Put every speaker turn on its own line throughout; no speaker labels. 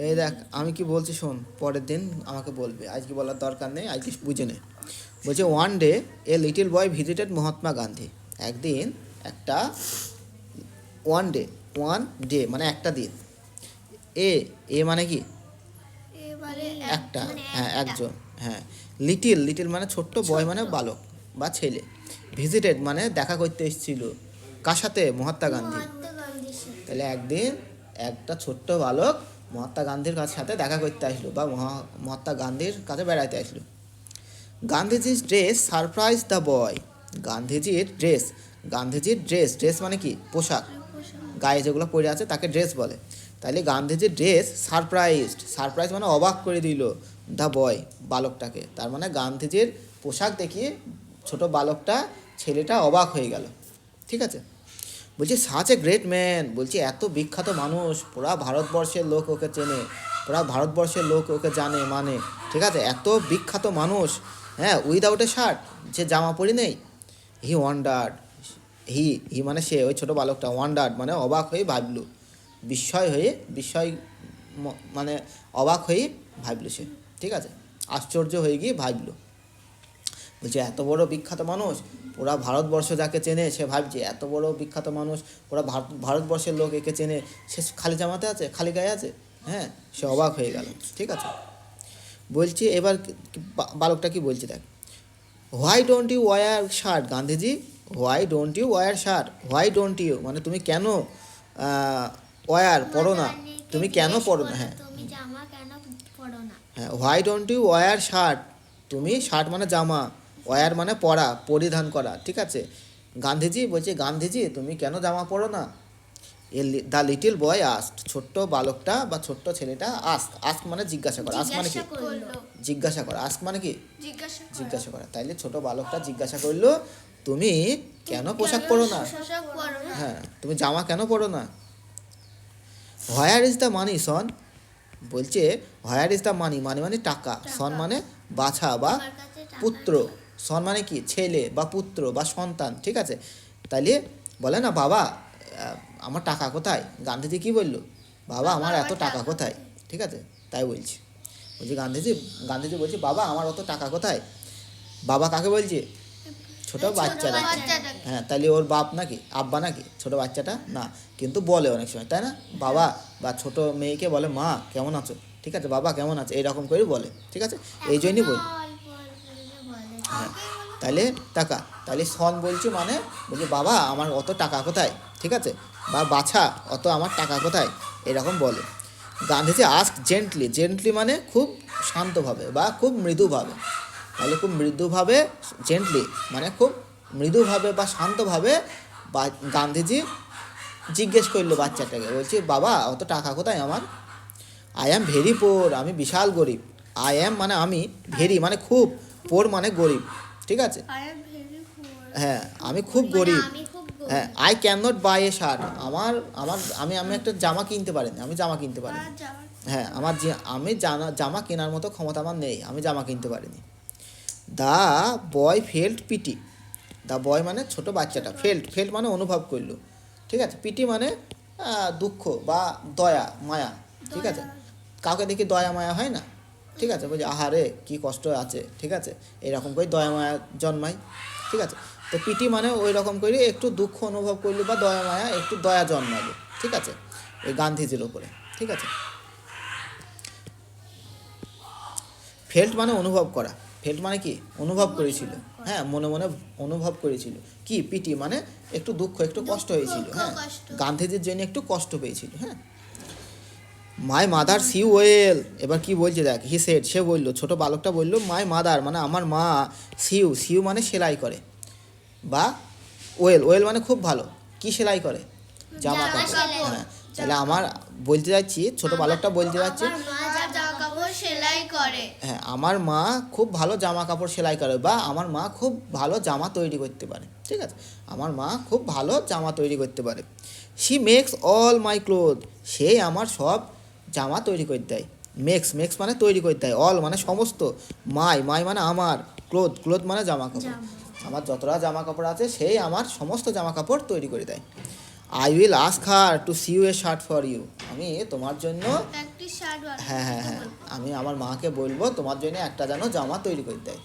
এই দেখ আমি কি বলছি শোন, পরের দিন আমাকে বলবে, আজকে বলার দরকার নেই, আজকে বুঝে নে। বলছে one day a little boy visited Mahatma Gandhi. একদিন একটা, ওয়ান ডে মানে একটা দিন, এ এ মানে কি
এবারে
একটা,
মানে
হ্যাঁ
একটা।
একজন, হ্যাঁ। লিটিল লিটিল মানে ছোট্ট, বয় মানে
ছোট্ট।
বালক বা ছেলে। ভিজিটেড মানে দেখা করতে এসেছিল, কার সাথে? মহাত্মা গান্ধী।
মহাত্মা গান্ধীর সাথে।
তাহলে একদিন একটা ছোট্ট বালক মহাত্মা গান্ধীর সাথে দেখা করতে আসলো, বা মহাত্মা গান্ধীর কাছে বেড়াতে আসলো। গান্ধীজির ড্রেস সারপ্রাইজ দ্য বয়। গান্ধীজির ড্রেস, গান্ধীজির ড্রেস, ড্রেস মানে কি? পোশাক, গায়ে যেগুলো পরে আছে তাকে ড্রেস বলে। তাইলে গান্ধীজির ড্রেস সারপ্রাইজড, সারপ্রাইজ মানে অবাক করে দিল দ্য বয়, বালকটাকে। তার মানে গান্ধীজির পোশাক দেখিয়ে ছোট বালকটা, ছেলেটা অবাক হয়ে গেল। ঠিক আছে। বলছি সাচ এ গ্রেট ম্যান, বলছি এত বিখ্যাত মানুষ, পুরা ভারতবর্ষের লোক ওকে চেনে, পুরা ভারতবর্ষের লোক ওকে জানে মানে। ঠিক আছে, এত বিখ্যাত মানুষ, হ্যাঁ, উইদাউট এ শার্ট, যে জামা পরি নেই। হি ওয়ান্ডার্ড, হি মানে সে, ওই ছোটো বালকটা, ওয়ান্ডার্ড মানে অবাক হয়ে ভাবলো, বিস্ময় মানে অবাক হয়ে ভাবলো সে। ঠিক আছে, আশ্চর্য হয়ে গিয়ে ভাবলো। বলছে এত বড় বিখ্যাত মানুষ, পুরা ভারতবর্ষ যাকে চেনে, সে ভাবছে এত বড় বিখ্যাত মানুষ, পুরা ভারতবর্ষের লোক একে চেনে, সে খালি জামাতে আছে, খালি গায়ে আছে। হ্যাঁ, সে অবাক হয়ে গেল। ঠিক আছে। বলছি এবার বালকটা কি বলছে দেখ, why don't you wear shirt Gandhiji, why don't you wear shirt, why don't you মানে তুমি কেন ওয়ার পড়ো না, তুমি কেন পড়ো না, হ্যাঁ
তুমি জামা কেন পরো না?
হ্যাঁ, why don't you wear shirt, তুমি, শার্ট মানে জামা, ওয়ার মানে পরা, পরিধান করা। ঠিক আছে। গান্ধীজি বলছে, গান্ধীজি তুমি কেন জামা পরো না? এ দ্য লিটিল বয় আস্ক, ছোট্ট বালকটা বা ছোট্ট ছেলেটা আস্ক, আস্ক মানে জিজ্ঞাসা করা, আস্ক মানে কি?
জিজ্ঞাসা করলো।
জিজ্ঞাসা করা, আস্ক মানে কি?
জিজ্ঞাসা
জিজ্ঞাসা করা। তাইলে ছোট বালকটা জিজ্ঞাসা করলো, তুমি কেন পোশাক পরো না?
পোশাক পরো না?
হ্যাঁ, তুমি জামা কেন পরো না? হোয়ার ইজ দ্য মানি সন, বলছে হোয়ার ইজ দ্য মানি, মানি মানে টাকা, সন মানে বাছা বা
আমার কাছে টাকা
পুত্র।
নেই।
সন মানে কি? ছেলে বা পুত্র বা সন্তান। ঠিক আছে। তাইলে বলে না, বাবা আমার টাকা কোথায়? গান্ধীজি কি বললো? বাবা আমার এত টাকা কোথায়? ঠিক আছে, তাই বলছি। বলছি গান্ধীজি বলছে, বাবা আমার অত টাকা কোথায়? বাবা কাকে বলছে? ছোট বাচ্চাটা।
বাচ্চাটাকে।
হ্যাঁ, তাহলে ওর বাপ নাকি, আব্বা নাকি ছোট বাচ্চাটা? না, কিন্তু বলে অনেক সময়, তাই না? বাবা বা ছোট মেয়েকে বলে, মা কেমন আছো? ঠিক আছে, বাবা কেমন আছে, এইরকম করে বলে। ঠিক আছে, এই জন্যই বলি।
অল্প অল্প করে বলে।
হ্যাঁ, তাহলে টাকা, তাহলে সন বলছি মানে, বলছি বাবা আমার অত টাকা কোথায়? ঠিক আছে, বা বাছা অত আমার টাকা কোথায়, এরকম বলে। গান্ধীজি আস্ক জেন্টলি, জেন্টলি মানে খুব শান্তভাবে বা খুব মৃদুভাবে। তাহলে খুব মৃদুভাবে, জেন্টলি মানে খুব মৃদুভাবে বা শান্তভাবে বা গান্ধীজি জিজ্ঞেস করলো বাচ্চাটাকে, বলছি বাবা অত টাকা কোথায় আমার? আই অ্যাম ভেরি পোর, আমি বিশাল গরিব। আই অ্যাম মানে আমি, ভেরি মানে খুব, পোর মানে গরিব। ঠিক আছে।
I am very poor.
হ্যাঁ, আমি খুব
মানে
গরিব।
আমি খুব
হ্যাঁ,
গরিব।
I can not buy a shirt, আমার আমার আমি আমি একটা জামা কিনতে পারিনি, আমি জামা কিনতে পারিনি।
আর যাওয়ার
হ্যাঁ, আমি জামা কেনার মতো ক্ষমতা আমার নেই, আমি জামা কিনতে পারিনি। The boy felt PT, the boy মানে ছোট বাচ্চাটা, ফেল্ট মানে অনুভব করলো। ঠিক আছে, পিটি মানে দুঃখ বা দয়া মায়া। ঠিক আছে, কাউকে দেখি দয়া মায়া হয় না? ঠিক আছে, বলছি আহারে কি কষ্ট আছে। ঠিক আছে, এরকম করে দয়া মায়া জন্মায়। ঠিক আছে, তো পিটি মানে ওই রকম করে একটু দুঃখ অনুভব করলো বা দয়া মায়া, একটু দয়া জন্মালো। ঠিক আছে, এই গান্ধীজির ওপরে। ঠিক আছে, ফেল্ট মানে অনুভব করা, ফেল্ট মানে কি? অনুভব করেছিল। হ্যাঁ, মনে মনে অনুভব করেছিল। কি? পিটি মানে একটু দুঃখ, একটু কষ্ট হয়েছিল। হ্যাঁ,
কষ্ট।
গান্ধীজির জন্য একটু কষ্ট পেয়েছিল। হ্যাঁ, মাই মাদার সি ওয়েল, এবার কি বলছে দেখ, হি সেড, সে বললো, ছোট বালকটা বললো, মাই মাদার মানে আমার মা, সিউ মানে সেলাই করে, বা ওয়েল মানে খুব ভালো, কি সেলাই করে? জামা
জামা
কাপড়।
সেলাই।
হ্যাঁ, তাহলে আমার বলতে যাচ্ছি, ছোট বালকটা বলতে যাচ্ছে,
আমার মা জামা কাপড় সেলাই করে।
হ্যাঁ আমার মা খুব ভালো জামা কাপড় সেলাই করে, বা আমার মা খুব ভালো জামা তৈরি করতে পারে। ঠিক আছে, আমার মা খুব ভালো জামা তৈরি করতে পারে। She makes all my cloth, সে আমার সব জামা তৈরি করে দেয়। মেক্স মানে তৈরি করে দেয়, অল মানে সমস্ত, মাই মানে আমার, ক্লোথ মানে জামা কাপড়। আমার যতটা জামা কাপড় আছে সেই আমার সমস্ত জামা কাপড় তৈরি করে দেয়। I will ask her to sew a shirt for you, আমি তোমার জন্য,
একটি শার্ট বানাতে
হ্যাঁ হ্যাঁ হ্যাঁ, আমি আমার মাকে বলবো তোমার জন্য একটা যেন জামা তৈরি করে দেয়।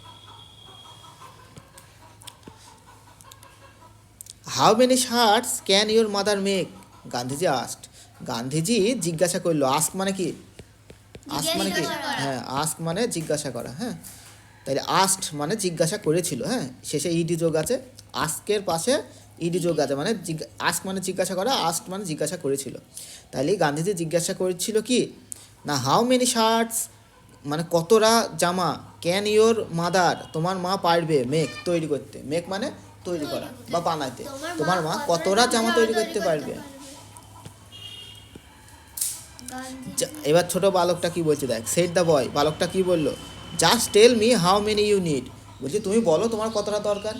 How many shirts can your mother make, Gandhiji asked, Gandhiji জিজ্ঞাসা করলো। আস্ক মানে কি? আস্ক মানে কি?
জিজ্ঞাসা করা।
হ্যাঁ, আস্ক মানে জিজ্ঞাসা করা। হ্যাঁ, তাহলে আস্কড মানে জিজ্ঞাসা করেছিল। হ্যাঁ, শেষে ইডি যোগ আছে, আস্কের পাশে ইডি যোগ আছে, মানে আস্ক মানে জিজ্ঞাসা করা, আস্ক মানে জিজ্ঞাসা করেছিল। তাহলে গান্ধীজি জিজ্ঞাসা করেছিল কি না, হাউ মেনি শার্টস মানে কতটা জামা, ক্যান ইওর মাদার তোমার মা পারবে, মেক তৈরি করতে, মেক মানে তৈরি করা বা বানাইতে, তোমার মা কতটা জামা তৈরি করতে পারবে।
গান্ধী
এবার ছোট বালকটা কি বলছে দেখ, সেট দ্য বয়, বালকটা কি বললো, just tell me how many you need, বলছি তুমি বলো তোমার কতটা দরকার,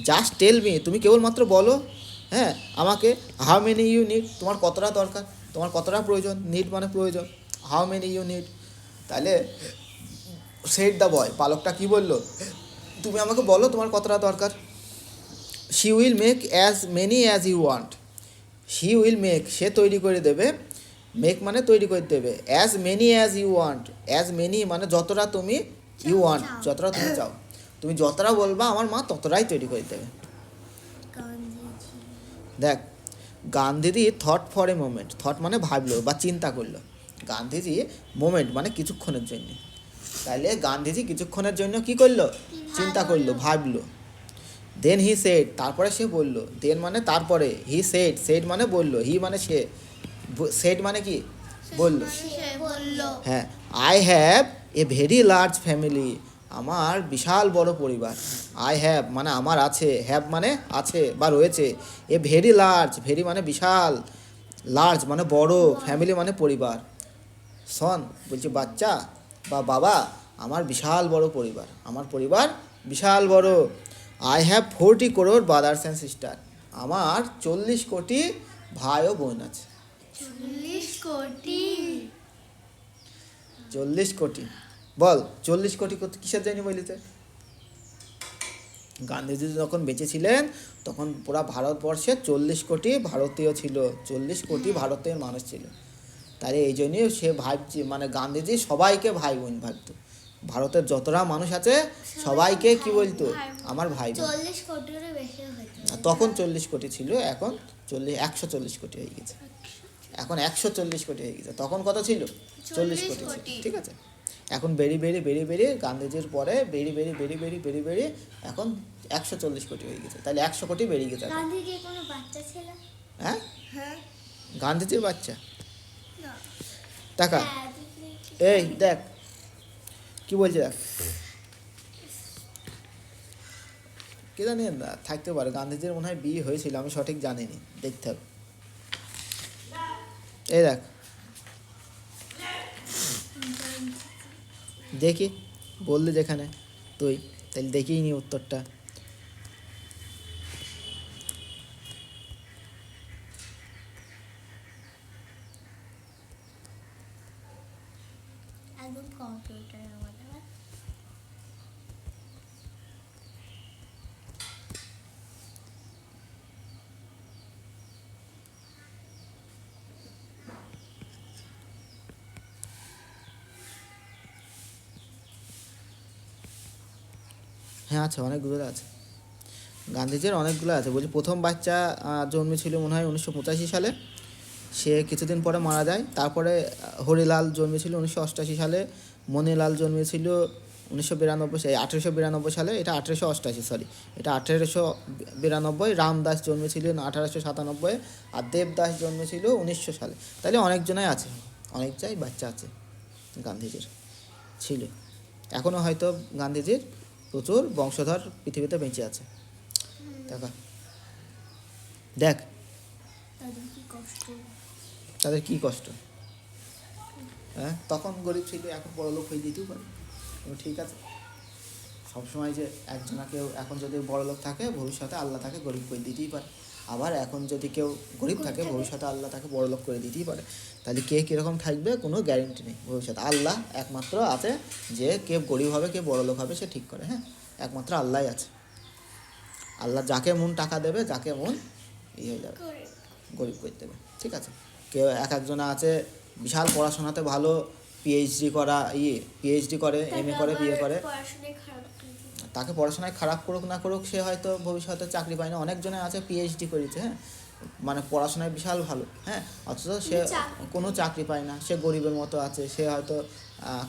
জাস্ট টেল মি তুমি কেবলমাত্র বলো, হ্যাঁ আমাকে, হাউ মেনি ইউ নিড তোমার কতটা দরকার, তোমার কতটা প্রয়োজন, নিড মানে প্রয়োজন, হাউ মেনি ইউ নিড। তাহলে সেট দ্য বয়, বালকটা কি বললো, তুমি আমাকে বলো তোমার কতটা দরকার। She will make as many as you want, she will make সে তৈরি করে দেবে, মেক মানে তৈরি করে দেবে, as many as you want, as many মানে যতটা তুমি, ইউ ওয়ান্ট যতটা তুমি চাও, তুমি যতটা বলবা আমার মা ততটাই তৈরি করে দেবে।
গান্ধীজি
দেখ, Gandhiji thought for a moment, thought মানে ভাবলো বা চিন্তা করলো, গান্ধীজি মোমেন্ট মানে কিছুক্ষণের জন্য, তাইলে গান্ধীজি কিছুক্ষণের জন্য কি করলো, চিন্তা করলো, ভাবলো। দেন হি সেড তারপরে সে বললো, দেন মানে তারপরে, হি সেড, সেড মানে বললো, হি মানে সে, সেড মানে কি বললো,
সে বললো
হ্যাঁ, I have a very large family, আমার বিশাল বড় পরিবার, আই হ্যাভ মানে আমার আছে, হ্যাভ মানে আছে বা রয়েছে, এ ভেরি লার্জ, ভেরি মানে বিশাল, লার্জ মানে বড়, ফ্যামিলি মানে পরিবার, সন বলছি বাচ্চা বা বাবা, আমার বিশাল বড় পরিবার, আমার পরিবার বিশাল বড়, I have 40 crore brothers and sister, আমার 40 কোটি ভাই ও বোন আছে,
40 কোটি
40 কোটি, বল 40 কোটি কিসের জন্য বলিতে। গান্ধীজি যখন বেঁচে ছিলেন তখন পুরা ভারতবর্ষে 40 কোটি ভারতীয় ছিল, 40 কোটি ভারতের মানুষ ছিল, তাই এই জন্যই সে ভাবছে, মানে গান্ধীজি সবাইকে ভাই বোন ভাবতো, ভারতের যতটা মানুষ আছে সবাইকে কি বলতো, আমার ভাই বোন।
40 কোটিরও বেশি হতো
তখন 40 কোটি ছিল, এখন 140 কোটি হয়ে গেছে, এখন 140 কোটি হয়ে গেছে, তখন কত ছিল, 40 কোটি ছিল,
কোটি।
ঠিক আছে। এখন বেড়ে বেড়ে বেড়ে বেড়ে গান্ধীজির পরে বেড়ে বেড়ে বেড়ে বেড়ে বেড়ে বেড়ে এখন 140 কোটি হয়ে গেছে, তাহলে 100 কোটি বেড়ে গেছে এখন।
গান্ধীজি কোনো বাচ্চা ছিল
হ্যাঁ,
হ্যাঁ
গান্ধীজির বাচ্চা
না
টাকা,
হ্যাঁ,
এই দেখ কি বলছে দেখ, কে জানি না থাকতে পারে, গান্ধীজির মনে হয় বিয়ে হয়েছিল, আমি সঠিক জানিনি, দেখতে হবে। এই দেখ দেখি, বললি যেখানে তুই, তাহলে দেখিই নি উত্তরটা।
একদম কম্পিউটারের মধ্যে
হ্যাঁ আছে, অনেকগুলো আছে, গান্ধীজির অনেকগুলো আছে। বলছি প্রথম বাচ্চা জন্মেছিল মনে হয় 1985 সালে, সে কিছুদিন পরে মারা যায়। তারপরে হরিলাল জন্মেছিল 1988 সালে, মণিলাল জন্মেছিল 1892 সালে, এটা 1888, সরি এটা 1892, রামদাস জন্মেছিলেন 1897, আর দেবদাস জন্মেছিল 1900 সালে। তাহলে অনেকজনাই আছে, অনেকটাই বাচ্চা আছে গান্ধীজির ছিল, এখনও হয়তো গান্ধীজির প্রচুর বংশধর পৃথিবীতে বেঁচে আছে। দেখা দেখ
তাদের কি কষ্ট
তাদের কী কষ্ট, হ্যাঁ তখন গরিব ছিল, এখন বড়লোক হয়ে যেতেও পারে, ঠিক আছে। সবসময় যে একজনাকেও এখন যদি বড়লোক থাকে ভবিষ্যতে আল্লাহ তাকে গরিব করে দিতেই পারে, আবার এখন যদি কেউ গরিব থাকে ভবিষ্যতে আল্লাহ তাকে বড়লোক করে দিতেই পারে। তাহলে কে কীরকম থাকবে কোনো গ্যারেন্টি নেই, ভবিষ্যতে আল্লাহ একমাত্র আছে, যে কে গরিব হবে কে বড়লোক হবে সে ঠিক করে, হ্যাঁ একমাত্র আল্লাহই আছে, আল্লাহ যাকে মন টাকা দেবে, যাকে মন হয়ে যাবে।
করে
গরিব করে দেবে। ঠিক আছে, কেউ একজনা আছে বিশাল পড়াশোনাতে ভালো, পিএইচডি করা, পিএইচডি করে, এমএ করে, বিএ করে,
পড়াশোনায় খারাপ করে দিই।
তাকে পড়াশোনায় খারাপ করুক না করুক সে হয়তো ভবিষ্যতে চাকরি পায় না। অনেকজনে আছে পিএইচডি করেছে, হ্যাঁ, মানে পড়াশোনায় বিশাল ভালো, হ্যাঁ, অথচ সে কোনো চাকরি পায় না, সে গরিবের মতো আছে। সে হয়তো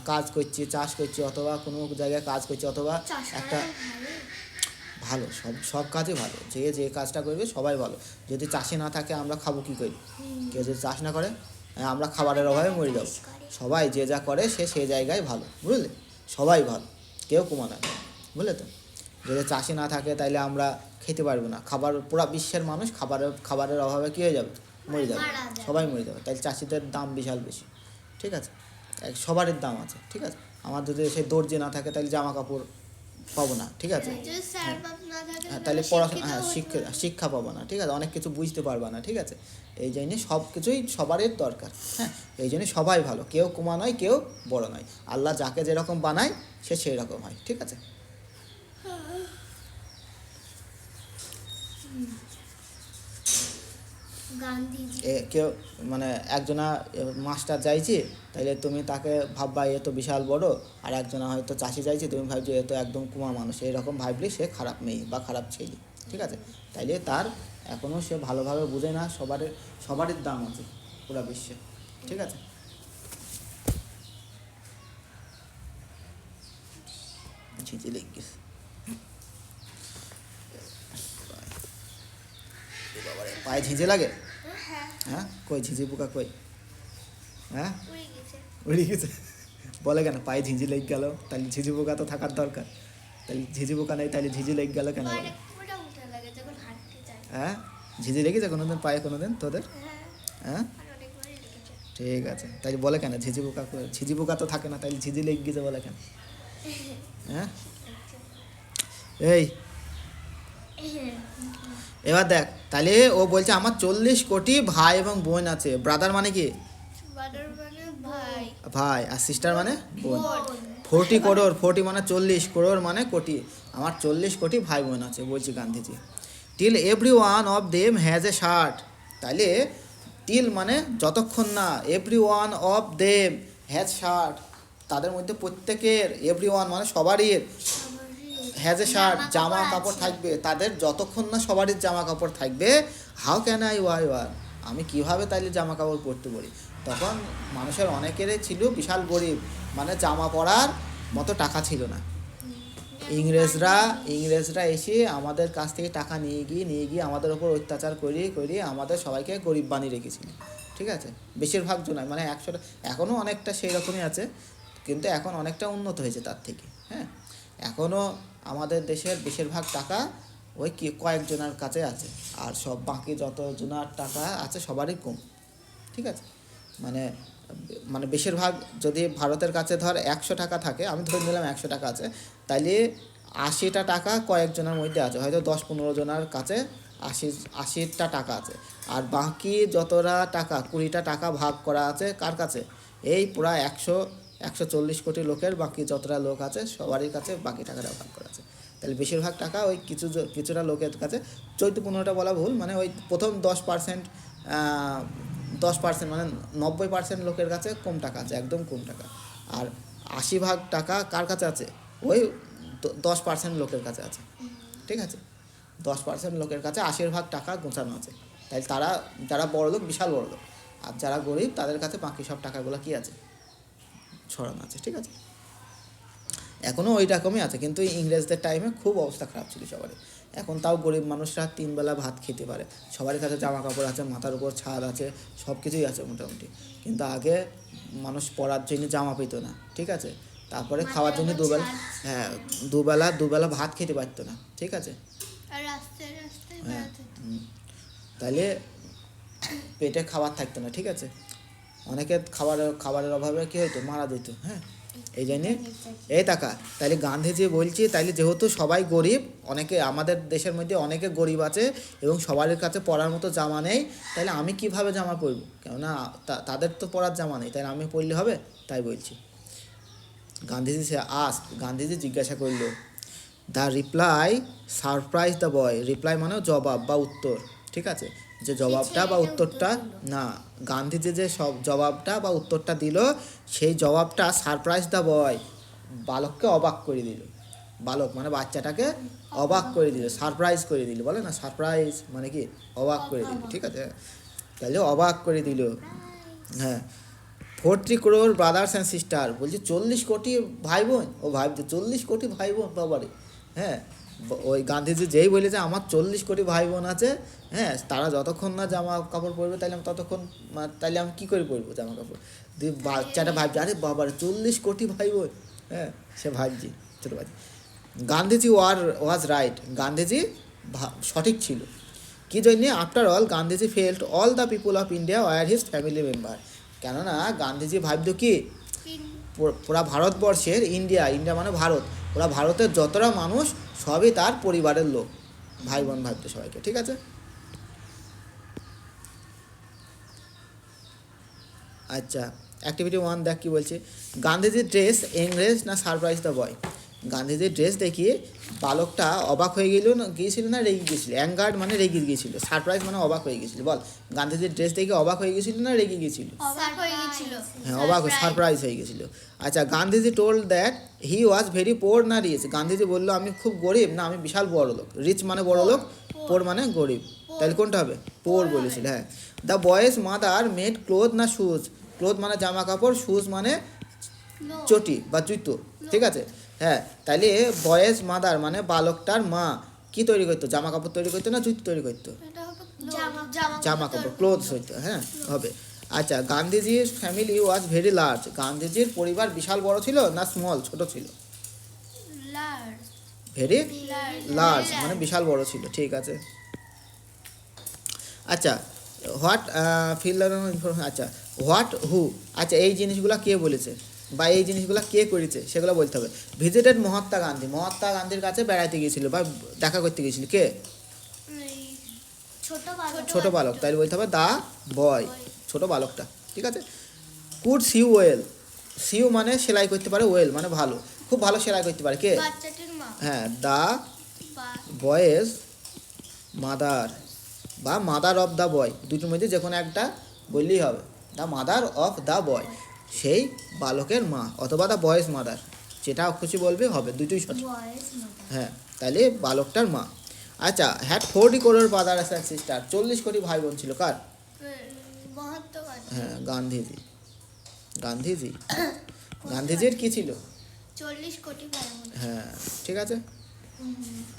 কাজ করছে, চাষ করছে, অথবা কোনো জায়গায় কাজ করছে, অথবা
চাষ
একটা
করা ভালো।
ভালো, সব সব কাজই ভালো, যে যে কাজটা করবে সবাই ভালো। যদি চাষি না থাকে আমরা খাবো কী করি? কেউ যদি চাষ না করে আমরা খাবারের অভাবে মরে যাবো। সবাই যে যা করে সে সেই জায়গায় ভালো, বুঝলে? সবাই ভালো, কেউ কমা না, বুঝলে তো? যদি চাষি না থাকে তাইলে আমরা খেতে পারবো না, খাবার, পুরো বিশ্বের মানুষ খাবারের অভাবে কী হয়ে যাবে? মরে যাবে,
মারা যাবে।
সবাই মরে যাবে। তাই চাষিদের দাম বিশাল বেশি, ঠিক আছে? সবারই দাম আছে, ঠিক আছে? আমার যদি সেই দর্জি না থাকে তাহলে জামা কাপড় পাবো না, ঠিক আছে?
যদি স্যার বাপ না থাকে
হ্যাঁ, তাহলে পড়াশোনা, হ্যাঁ,
শিক্ষিত হতে
শিক্ষা পাবো না, ঠিক আছে? অনেক কিছু বুঝতে পারবা না, ঠিক আছে? এই জন্যে সব কিছুই সবারই দরকার, হ্যাঁ, এই জন্যে সবাই ভালো, কেউ কমা নয়, কেউ বড় নয়। আল্লাহ যাকে যেরকম বানায় সে সেই রকম হয়, ঠিক আছে?
গান্ধীজি
কেউ মানে একজনা মাস্টার চাইছি, তাইলে তুমি তাকে ভাববা এ তো বিশাল বড়, আর একজনা হয়তো চাষি চাইছি, তুমি ভাবছো এ তো একদম কুমা মানুষ, এইরকম ভাবলে সে খারাপ মেয়ে বা খারাপ ছেলে, ঠিক আছে? তাইলে তার এখনও সে ভালোভাবে বুঝে না সবারই দাম আছে পুরো বিশ্বে, ঠিক আছে? ঝিঁঝি লেগে গেছে। বাবারে, পায়ে ঝিঁঝি লাগে?
হ্যাঁ
হ্যাঁ, কই ঝিঁঝি পোকা কই? হ্যাঁ,
উড়ে গেছে।
উড়ে গেছে? বলে কেন পায়ে ঝিঁঝি লেগে গেল? তাহলে ঝিঁঝি পোকা তো থাকার দরকার, তাহলে ঝিঁঝি পোকা নেই, তাহলে ঝিঁঝি লেগে গেল কেন?
পায়ে পুরো উঠে লাগে যখন হাঁটতে যাই।
হ্যাঁ, ঝিঁঝি লেগেছে কোনোদিন পায়ে কোনোদিন তোদের?
হ্যাঁ
হ্যাঁ,
আর অনেকবারই লেগেছে।
ঠিক আছে, তাই বলে কেন ঝিঁঝি পোকা ঝিঁঝি পোকা তো থাকে না, তাহলে ঝিঁঝি লেগে গেছে বলে কেন? হ্যাঁ, এই এবার দেখ, তাহলে ও বলছে আমার 40 কোটি ভাই এবং বোন আছে। ব্রাদার মানে কি?
বাদার মানে ভাই
ভাই, আর সিস্টার মানে বোন।
বোন
40 করোড়, 40 মানে 40, করোড় মানে কোটি। আমার 40 কোটি ভাই বোন আছে, বলছি Gandhiji. Till every one of them has a shirt. তাইলে টিল মানে যতক্ষণ না, every one of them has shirt, তাদের মধ্যে প্রত্যেকের, এভরি ওয়ান মানে সবারই, হ্যাজ এ শার্ট জামা কাপড় থাকবে, তাদের যতক্ষণ না সবারই জামা কাপড় থাকবে। হাউ ক্যান আই ওয়ার, আমি কিভাবে তাইলে জামা কাপড় পরতে পারি? তখন মানুষের অনেকেরই ছিল বিশাল গরিব, মানে জামা পরার মতো টাকা ছিল না। ইংরেজরা এসে আমাদের কাছ থেকে টাকা নিয়ে গিয়ে আমাদের ওপর অত্যাচার করিয়ে আমাদের সবাইকে গরিব বানিয়ে রেখেছিল, ঠিক আছে? বেশিরভাগ জনায়, মানে 100, এখনও অনেকটা সেই রকমই আছে, কিন্তু এখন অনেকটা উন্নত হয়েছে তার থেকে, হ্যাঁ। এখনও আমাদের দেশের বেশিরভাগ টাকা ওই কয়েকজনের কাছে আছে, আর সব বাকি যতজনার টাকা আছে সবারই কম, ঠিক আছে? মানে মানে বেশিরভাগ, যদি ভারতের কাছে ধর 100 টাকা থাকে, আমি ধরে নিলাম 100 টাকা আছে, তাইলে 80টা টাকা কয়েকজনের মধ্যে আছে, হয়তো 10-15 জনের কাছে 80টা টাকা আছে, আর বাকি যতটা টাকা 20টা টাকা ভাগ করা আছে কার কাছে? এই পুরা 140 কোটি লোকের বাকি যতটা লোক আছে সবারই কাছে বাকি টাকাটা ভাগ করা আছে। তাহলে বেশিরভাগ টাকা ওই কিছুটা লোকের কাছে, 14-15টা বলা ভুল, মানে ওই প্রথম 10%, 10% মানে 90% লোকের কাছে কম টাকা আছে, একদম কম টাকা। আর 80% টাকা কার কাছে আছে? ওই 10% লোকের কাছে আছে, ঠিক আছে? 10% লোকের কাছে 80% টাকা গোছানো আছে। তাই তারা, যারা বড় লোক, বিশাল বড় লোক, আর যারা গরিব তাদের কাছে বাকি সব টাকাগুলো কি আছে? ছড়ানো আছে, ঠিক আছে? এখনও ওই রকমই আছে, কিন্তু ইংরেজদের টাইমে খুব অবস্থা খারাপ ছিল সবারই। এখন তাও গরিব মানুষরা 3 বেলা ভাত খেতে পারে, সবার কাছে জামা কাপড় আছে, মাথার উপর ছাদ আছে, সব কিছুই আছে মোটামুটি। কিন্তু আগে মানুষ পরার জন্য জামা পেত না, ঠিক আছে? তারপরে খাওয়ার জন্য দুবেলা, হ্যাঁ, দুবেলা ভাত খেতে পারতো না, ঠিক আছে?
আর রাস্তায় রাস্তায়
হ্যাঁ,
বেড়াতে হতো।
তাহলে পেটে খাবার থাকতো না, ঠিক আছে? অনেকে খাবারের অভাবে কী হতো? মারা যেত, হ্যাঁ। এই জন্যে এই টাকা, তাইলে গান্ধীজি বলছি, তাইলে যেহেতু সবাই গরিব, অনেকে আমাদের দেশের মধ্যে অনেকে গরিব আছে এবং সবার কাছে পরার মতো জামা নেই, তাহলে আমি কিভাবে জামা পরবো? কেননা তাদের তো পরার জামা নেই, তাই আমি পরলে হবে? তাই বলছি। গান্ধীজি জিজ্ঞাসা করল, the reply surprise the boy. Reply মানে জবাব বা উত্তর, ঠিক আছে? যে জবাবটা বা
ছেলেটা
উত্তরটা,
উত্তর দিল।
না, গান্ধীজি যে সব জবাবটা বা উত্তরটা দিল সেই জবাবটা সারপ্রাইজ দ্য বয়, বালককে অবাক করে দিল। বালক মানে বাচ্চাটাকে অবাক করে দিল, সারপ্রাইজ করে দিল, বলে না সারপ্রাইজ মানে কি অবাক করে দিল, ঠিক আছে, তাহলে অবাক করে দিল। হ্যাঁ, 40 crore ব্রাদার্স অ্যান্ড সিস্টার, বলছে 40 কোটি ভাই বোন, ও ভাবছে 40 কোটি ভাই বোন বাবারে। হ্যাঁ, ওই গান্ধীজি যেই বলেছে আমার 40 কোটি ভাই বোন আছে, হ্যাঁ, তারা যতক্ষণ না জামা কাপড় পরবে তাহলে আমি ততক্ষণ তাহলে আমি কী করে পরবো জামা কাপড়। দিয়ে বাচ্চাটা ভাবছে আরে বাবারে 40 কোটি ভাই বোন, হ্যাঁ, সে ভাবছি ছোটো ভাবছি। গান্ধীজি ওয়াজ রাইট, গান্ধীজি সঠিক ছিল। কি জন্যে? After all Gandhiji felt all the people of India were his family member. কেননা গান্ধীজি ভাবত কি পুরা ভারতবর্ষের, ইন্ডিয়া মানে ভারত, পুরা ভারতের যতটা মানুষ সবই তার পরিবারের লোক, ভাই বোন ভাবতো সবাইকে, ঠিক আছে। আচ্ছা, অ্যাক্টিভিটি 1 দেখ কী বলছে। গান্ধীজির ড্রেস এংরেজ না সারপ্রাইজ দ্য বয়। গান্ধীজির ড্রেস দেখিয়ে বালকটা অবাক হয়ে গিয়েছিল না রেগে গিয়েছিল। অ্যাঙ্গার্ড মানে রেগে গিয়েছিল, সারপ্রাইজ মানে অবাক হয়ে গিয়েছিল। বল, গান্ধীজির ড্রেস দেখে অবাক হয়ে গিয়েছিল না রেগে গিয়েছিল?
অবাক হয়ে গেছিল।
হ্যাঁ, অবাক, সারপ্রাইজ হয়ে গেছিল। আচ্ছা, Gandhiji told that he was very poor না রিচ। গান্ধীজি বললো আমি খুব গরিব না আমি বিশাল বড় লোক। রিচ মানে বড় লোক, পোর মানে গরিব, তাহলে কোনটা হবে? পোর বলেছিল। হ্যাঁ, the boys mother made cloth না শুজ। ক্লোথ মানে জামা কাপড়, শুজ মানে চটি বা জুতো, ঠিক আছে। হ্যাঁ, তাহলে বয়েজ মাদার মানে বালকটার মা কি তৈরি করতো? জামা কাপড় তৈরি করতো না জুতো তৈরি করতো?
এটা হবে
জামা কাপড়, ক্লোথস হইতো, হ্যাঁ হবে। আচ্ছা, গান্ধীজির ফ্যামিলি ওয়াজ ভেরি লার্জ। গান্ধীজির পরিবার বিশাল বড় ছিল না স্মল ছোট ছিল?
লার্জ।
ভেরি লার্জ মানে বিশাল বড় ছিল, ঠিক আছে। আচ্ছা, হোয়াট ফিল, আচ্ছা হোয়াট হু, আচ্ছা এই জিনিসগুলো কে বলেছে বা এই জিনিসগুলো কে করেছে সেগুলো বলতে হবে। ভিজিটেড মহাত্মা গান্ধী, মহাত্মা গান্ধীর কাছে বেড়াতে গিয়েছিল বা দেখা করতে গিয়েছিল কে? ছোট বালক, তাই বলতে হবে দা বয়, ছোট বালকটা, ঠিক আছে। কুড সিউ ওয়েল, সিউ মানে সেলাই করতে পারে, ওয়েল মানে ভালো, খুব ভালো সেলাই করতে পারে কে?
বাচ্চাটির মা।
হ্যাঁ, দা বয়েজ মাদার বা মাদার অফ দ্য বয়, দুটোর মধ্যে যে কোনো একটা বললেই হবে। The mother of the boy, সেই বালকের মা, অথবা দ্য বয়েজ মাদার, যেটা খুশি বলবে হবে, দুটোই সঠিক। হ্যাঁ, তাহলে বালকটার মা। আচ্ছা, had 40 crore brother and sister, 40 কোটি ভাই বোন ছিল কার?
মহাত্মা গান্ধী।
হ্যাঁ, গান্ধীজি গান্ধীজির কি ছিল?
40 কোটি ভাই বোন।
হ্যাঁ, ঠিক আছে।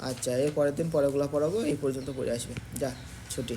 আচ্ছা, এর পরের দিন পরেগুলো পড়াবো, এই পর্যন্ত পড়ে আসবে, যা ছুটি।